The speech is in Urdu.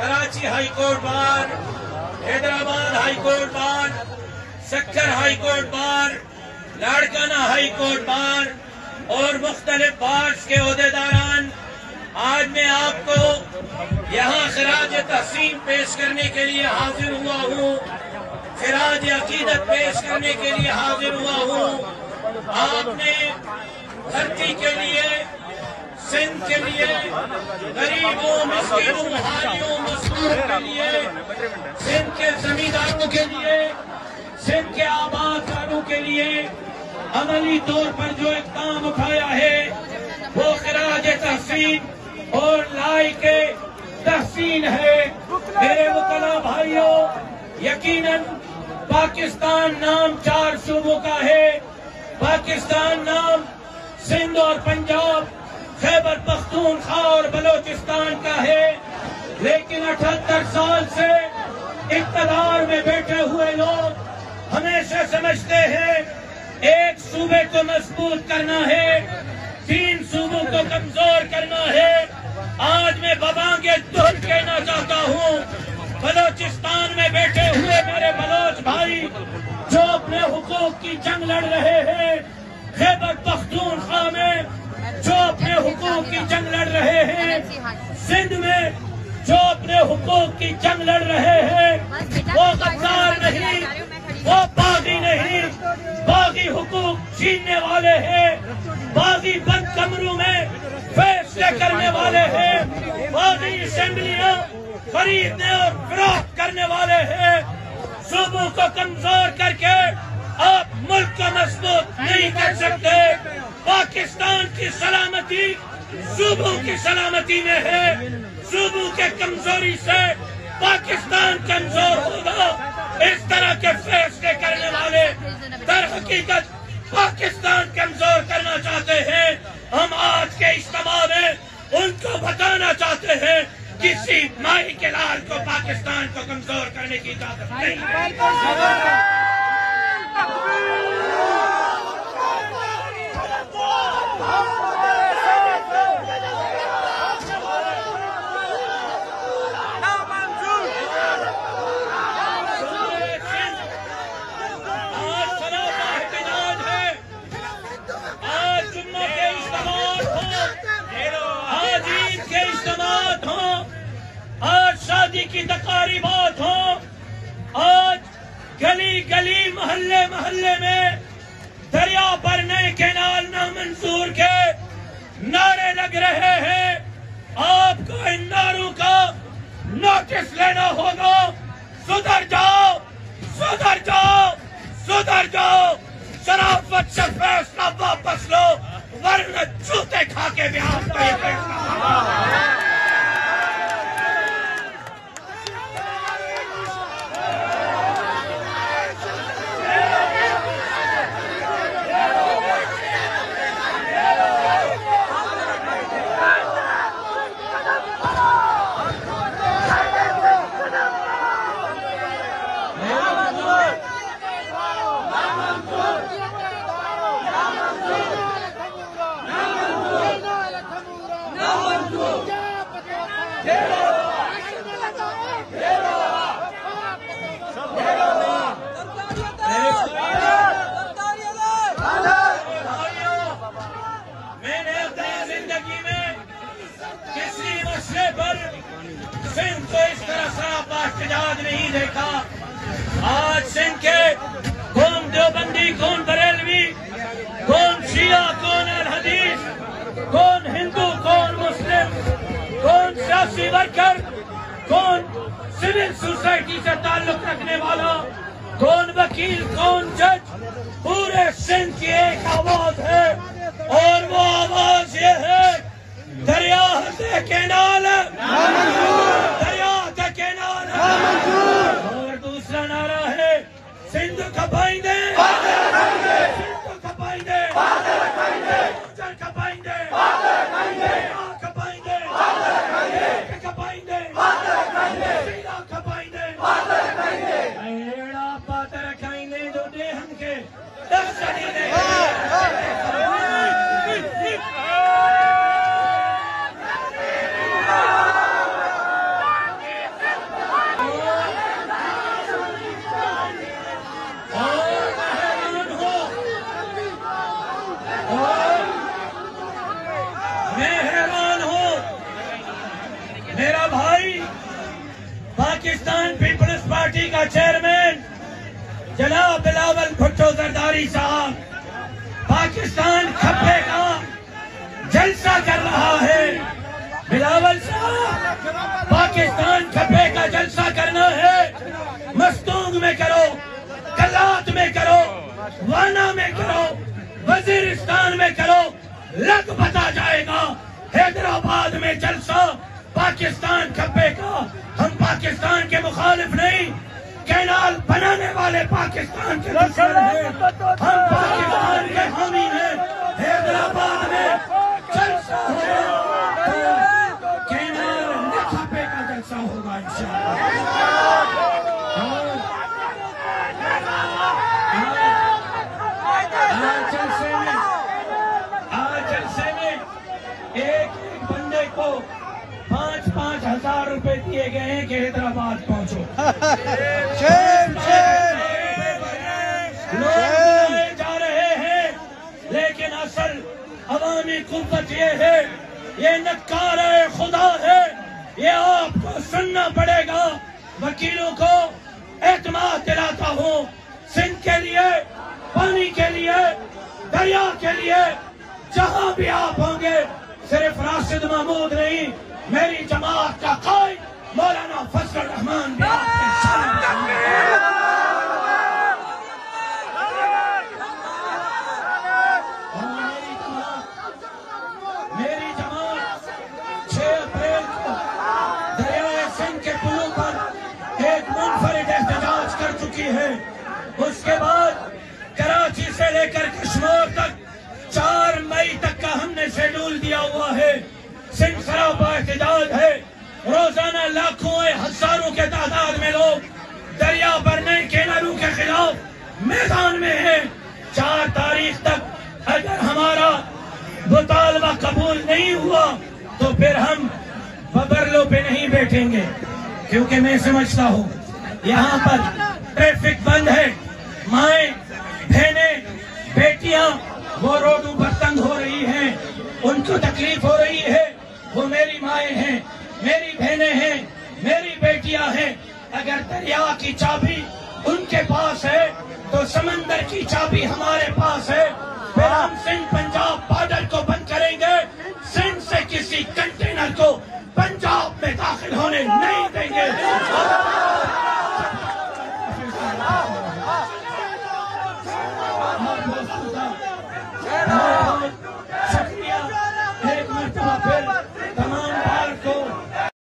Karachi high court bar, Hyderabad high court bar, Sukkur high court bar, Larkana high court bar اور مختلف بارز کے عہدیداران، آج میں آپ کو یہاں خراج تحسین پیش کرنے کے لیے حاضر ہوا ہوں، خراج عقیدت پیش کرنے کے لیے حاضر ہوا ہوں۔ آپ نے دھرتی کے لیے، سندھ کے لیے، غریبوں، مسکینوں، حاجیوں، مزدوروں کے لیے، سندھ کے زمینداروں کے لیے، سندھ کے آباد کاروں کے لیے عملی طور پر جو اقدام اٹھایا ہے وہ خراج تحسین اور لائق تحسین ہے۔ میرے وکلاء بھائیوں، یقیناً پاکستان نام 4 صوبوں کا ہے۔ پاکستان نام سندھ اور پنجاب، خیبر پختونخوا اور بلوچستان کا ہے، لیکن 78 سال سے اقتدار میں بیٹھے ہوئے لوگ ہمیشہ سمجھتے ہیں ایک صوبے کو مضبوط کرنا ہے، 3 صوبوں کو کمزور کرنا ہے۔ آج میں ببانگے دھل کہنا چاہتا ہوں، بلوچستان میں بیٹھے ہوئے میرے بلوچ بھائی جو اپنے حقوق کی جنگ لڑ رہے ہیں، خیبر پختونخوا میں جو اپنے حقوق کی جنگ لڑ رہے ہیں، سندھ میں جو اپنے حقوق کی جنگ لڑ رہے ہیں، وہ غدار نہیں، وہ باغی نہیں، باغی حقوق چھیننے والے ہیں، باغی بند کمروں میں فیصلے کرنے والے ہیں، باغی اسمبلیاں خریدنے اور فروخت کرنے والے ہیں۔ صوبوں کو کمزور کر کے آپ ملک کو مضبوط نہیں کر سکتے۔ پاکستان کی سلامتی صوبوں کی سلامتی میں ہے، صوبوں کے کمزوری سے پاکستان کمزور ہوگا۔ اس طرح کے فیصلے کرنے والے در حقیقت پاکستان کمزور کرنا چاہتے ہیں۔ ہم آج کے اجتماع میں ان کو بتانا چاہتے ہیں کسی مائی کے لال کو پاکستان کو کمزور کرنے کی اجازت نہیں۔ شادی کی تقاریبات ہوں، آج گلی گلی محلے محلے میں دریا پر نئے کینال نامنظور کے نعرے لگ رہے ہیں۔ آپ کو ان نعروں کا نوٹس لینا ہوگا۔ سدھر جاؤ، سدھر جاؤ، سدھر جاؤ، شرافت سے فیصلہ واپس لو، ورنہ جوتے کھا کے بھی آپ کا یہ فیصلہ۔ نہیں دیکھا۔ آج سندھ کے کون دیوبندی، کون بریلوی، کون شیعہ، کون اہل حدیث، کون ہندو، کون مسلم، کون سیاسی ورکر، کون سول سوسائٹی سے تعلق رکھنے والا، کون وکیل، کون جج، پورے سندھ کی ایک آواز ہے، اور وہ آواز یہ ہے دریا سے کینال، دریا کا کینال، اور دوسرا نعرہ ہے سندھ کھپائیں گے، سندھ کھپائیں گے، چل کھپائیں گے، کھپائیں گے، کھپائیں گے، سیدھا کھپائیں گے، ایڑا پاتر کھائیں گے جو دے ہم کے دستانی دے گے۔ پاکستان پیپلز پارٹی کا چیئرمین جناب بلاول بھٹو زرداری صاحب پاکستان کھپے کا جلسہ کر رہا ہے. بلاول صاحب پاکستان کھپے کا جلسہ کرنا ہے. مستونگ میں کرو، کلات میں کرو، وانا میں کرو، وزیرستان میں کرو، لگ بتا جائے گا. حیدرآباد میں جلسہ پاکستان کھپے کا. ہم پاکستان کے مخالف نہیں، کینال بنانے والے پاکستان کے دشمن ہیں. ہم پاکستان کے حامی ہیں. حیدرآباد میں جلسہ ہے تو کینال کھپے کا جلسہ ہوگا انشاءاللہ. آج جلسے میں ایک بندے کو 5,000 روپے دیے گئے ہیں کہ حیدرآباد پہنچو. لوگ جا رہے ہیں لیکن اصل عوامی قوت یہ ہے، یہ نکار خدا ہے. یہ آپ کو سننا پڑے گا. وکیلوں کو اعتماد دلاتا ہوں، سندھ کے لیے، پانی کے لیے، دریا کے لیے، جہاں بھی آپ ہوں گے، صرف راشد محمود نہیں، میری جماعت کا قائد مولانا فضل الرحمان بھی آپ کے سامنے میری جماعت 6 اپریل کو دریائے سندھ کے پلوں پر ایک منفرد احتجاج کر چکی ہے. اس کے بعد کراچی سے لے کر کشمیر تک 4 مئی تک کا ہم نے شیڈول دیا ہوا ہے. سندھ سراپا احتجاج ہے. روزانہ لاکھوں ہزاروں کے تعداد میں لوگ دریا پر نئے کینالوں کے خلاف میدان میں ہیں. 4 تاریخ تک اگر ہمارا مطالبہ قبول نہیں ہوا تو پھر ہم ببرلوں پہ نہیں بیٹھیں گے، کیونکہ میں سمجھتا ہوں یہاں پر ٹریفک بند ہے. مائیں، بہنیں، بیٹیاں وہ روڈوں پر تنگ ہو رہی ہیں، ان کو تکلیف ہو رہی ہے. وہ میری مائیں ہیں، میری بہنیں ہیں، میری بیٹیاں ہیں. اگر دریا کی چابی ان کے پاس ہے تو سمندر کی چابی ہمارے پاس ہے. پھر ہم سندھ پنجاب بارڈر کو بند کریں گے. سندھ سے کسی کنٹینر کو پنجاب میں داخل ہونے نہیں دیں گے.